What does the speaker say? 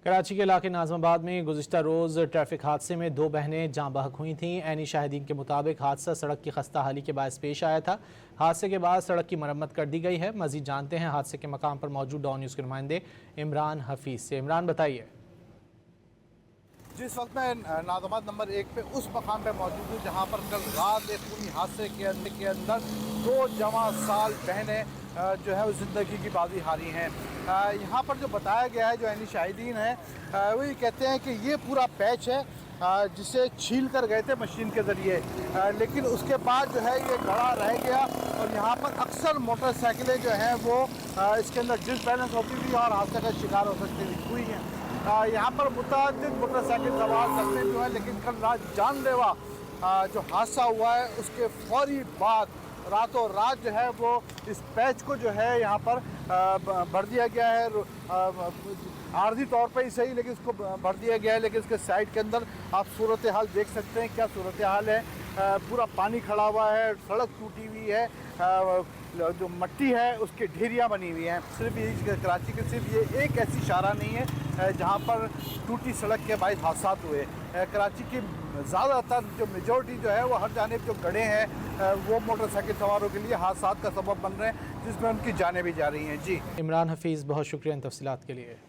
कराची के इलाके नाज़माबाद में गुज़िश्ता रोज़ ट्रैफिक हादसे में दो बहनें जाँ बहक हुई थीं। ऐनी शाहिदीन के मुताबिक हादसा सड़क की खस्ता हाली के बायस पेश आया था। हादसे के बाद सड़क की मरम्मत कर दी गई है। मज़ीद जानते हैं हादसे के मकाम पर मौजूद डॉन न्यूज़ के नुमाइंदे इमरान हफीज़ से। इमरान, बताइए। जिस वक्त मैं नाज़माबाद नंबर 1 पे उस मकाम पे मौजूद हूँ जहाँ पर कल रात एक पूरी हादसे के अंदर दो जवां साल बहनें जो है उस ज़िंदगी की बाजी हारी हैं। यहाँ पर जो बताया गया है, जो ऐनी शाहिदीन हैं वो ये कहते हैं कि ये पूरा पैच है जिसे छील कर गए थे मशीन के ज़रिए, लेकिन उसके बाद जो है ये गड़ा रह गया और यहाँ पर अक्सर मोटरसाइकिलें जो हैं वो इसके अंदर डिसबैलेंस होती हुई और हादसे का शिकार हो सकती हुई हैं। यहाँ पर मुतअद्दिद मोटरसाइकिल सवार करते जो है, लेकिन कल रात जानलेवा जो हादसा हुआ है उसके फौरी बाद रातों रात जो है वो इस पैच को जो है यहाँ पर भर दिया गया है। आर्जी तौर पर ही सही, लेकिन इसको भर दिया गया है। लेकिन इसके साइड के अंदर आप सूरत हाल देख सकते हैं, क्या सूरत हाल है। पूरा पानी खड़ा हुआ है, सड़क टूटी हुई है, जो मिट्टी है उसकी ढेरियाँ बनी हुई हैं। सिर्फ ये कराची के सिर्फ ये एक ऐसी शारा नहीं है जहाँ पर टूटी सड़क के बायस हादसा हुए। कराची की ज़्यादातर जो मेजॉरिटी जो है वो हर जानिब जो गड्ढे हैं वो मोटरसाइकिल सवारों के लिए हादसा का सबब बन रहे हैं, जिसमें उनकी जानें भी जा रही हैं। जी इमरान हफीज़, बहुत शुक्रिया इन तफसीलात के लिए।